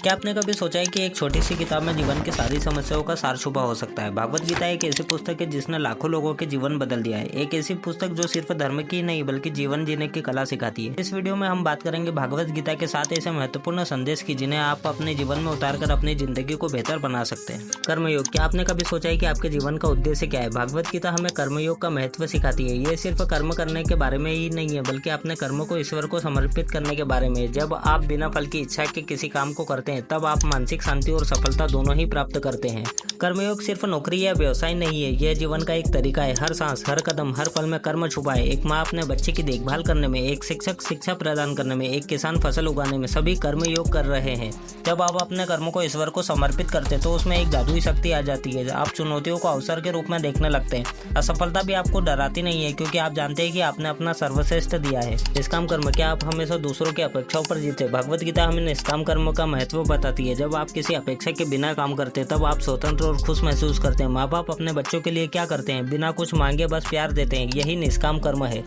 क्या आपने कभी सोचा है कि एक छोटी सी किताब में जीवन की सारी समस्याओं का सार छुपा हो सकता है। भगवत गीता एक ऐसी पुस्तक है जिसने लाखों लोगों के जीवन बदल दिया है। एक ऐसी पुस्तक जो सिर्फ धर्म की नहीं बल्कि जीवन जीने की कला सिखाती है। इस वीडियो में हम बात करेंगे भगवत गीता के साथ ऐसे महत्वपूर्ण संदेश की जिन्हें आप अपने जीवन में उतारकर अपनी जिंदगी को बेहतर बना सकते हैं। कर्मयोग। क्या आपने कभी सोचा है कि आपके जीवन का उद्देश्य क्या है? भगवत गीता हमें कर्मयोग का महत्व सिखाती है। ये सिर्फ कर्म करने के बारे में ही नहीं है बल्कि अपने कर्म को ईश्वर को समर्पित करने के बारे में। जब आप बिना फल की इच्छा के किसी काम को करते हैं तब आप मानसिक शांति और सफलता दोनों ही प्राप्त करते हैं। कर्मयोग सिर्फ नौकरी या व्यवसाय नहीं है, यह जीवन का एक तरीका है। हर सांस, हर कदम, हर पल में कर्म छुपा है। एक माँ अपने बच्चे की देखभाल करने में, एक शिक्षक शिक्षा प्रदान करने में, एक किसान फसल उगाने में, सभी कर्मयोग कर रहे हैं। जब आप अपने कर्म को ईश्वर को समर्पित करते हैं तो उसमें एक जादुई शक्ति आ जाती है। आप चुनौतियों को अवसर के रूप में देखने लगते हैं। असफलता भी आपको डराती नहीं है क्योंकि आप जानते हैं कि आपने अपना सर्वश्रेष्ठ दिया है। निष्काम कर्म। क्या आप हमेशा दूसरों की अपेक्षाओं पर जीते? भगवत गीता हमें निष्काम कर्म का महत्व बताती है। जब आप किसी अपेक्षा के बिना काम करते हैं तब आप स्वतंत्र और खुश महसूस करते हैं। माँ बाप अपने बच्चों के लिए क्या करते हैं? बिना कुछ मांगे बस प्यार देते हैं। यही निष्काम कर्म है।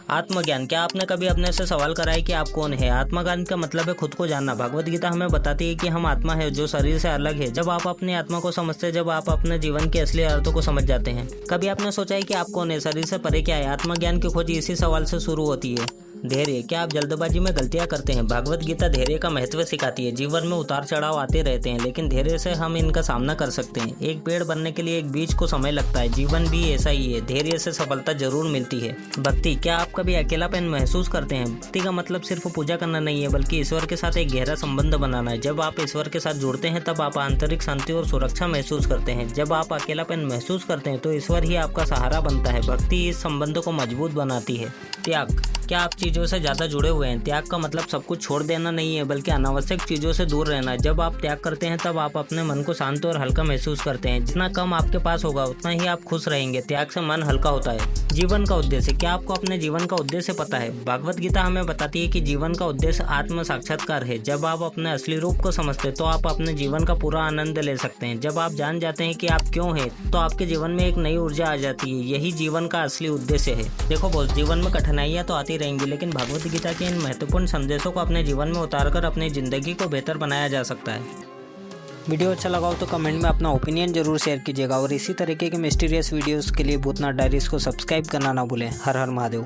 आत्मज्ञान। क्या आपने कभी अपने से सवाल करा है कि आप कौन है? आत्मज्ञान का मतलब है खुद को जानना। भगवत गीता हमें बताती है कि हम आत्मा है जो शरीर से अलग है। जब आप अपनी आत्मा को समझते हैं, जब आप अपने जीवन के असली अर्थों को समझ जाते हैं। कभी आपने सोचा है कि आप कौन है? शरीर से परे क्या है? आत्मज्ञान की खोज इसी सवाल से शुरू होती है। धैर्य। क्या आप जल्दबाजी में गलतियां करते हैं? भगवत गीता धैर्य का महत्व सिखाती है। जीवन में उतार चढ़ाव आते रहते हैं लेकिन धैर्य से हम इनका सामना कर सकते हैं। एक पेड़ बनने के लिए एक बीज को समय लगता है। जीवन भी ऐसा ही है। धैर्य से सफलता जरूर मिलती है। भक्ति। क्या आप कभी अकेलापन महसूस करते हैं? भक्ति का मतलब सिर्फ पूजा करना नहीं है बल्कि ईश्वर के साथ एक गहरा संबंध बनाना है। जब आप ईश्वर के साथ जुड़ते हैं तब आप आंतरिक शांति और सुरक्षा महसूस करते हैं। जब आप अकेलापन महसूस करते हैं तो ईश्वर ही आपका सहारा बनता है। भक्ति इस संबंध को मजबूत बनाती है। त्याग। क्या आप चीज़ों से ज़्यादा जुड़े हुए हैं? त्याग का मतलब सब कुछ छोड़ देना नहीं है बल्कि अनावश्यक चीज़ों से दूर रहना है। जब आप त्याग करते हैं तब आप अपने मन को शांत और हल्का महसूस करते हैं। जितना कम आपके पास होगा उतना ही आप खुश रहेंगे। त्याग से मन हल्का होता है। जीवन का उद्देश्य। क्या आपको अपने जीवन का उद्देश्य पता है? भगवत गीता हमें बताती है कि जीवन का उद्देश्य आत्म साक्षात्कार है। जब आप अपने असली रूप को समझते हैं तो आप अपने जीवन का पूरा आनंद ले सकते हैं। जब आप जान जाते हैं कि आप क्यों हैं तो आपके जीवन में एक नई ऊर्जा आ जाती है। यही जीवन का असली उद्देश्य है। देखो बॉस, जीवन में कठिनाइयाँ तो आती रहेंगी लेकिन भगवत गीता के इन महत्वपूर्ण संदेशों को अपने जीवन में उतारकर अपनी जिंदगी को बेहतर बनाया जा सकता है। वीडियो अच्छा लगा हो तो कमेंट में अपना ओपिनियन जरूर शेयर कीजिएगा और इसी तरीके के मिस्टीरियस वीडियोस के लिए भूतनाथ डायरीज को सब्सक्राइब करना ना भूलें। हर हर महादेव।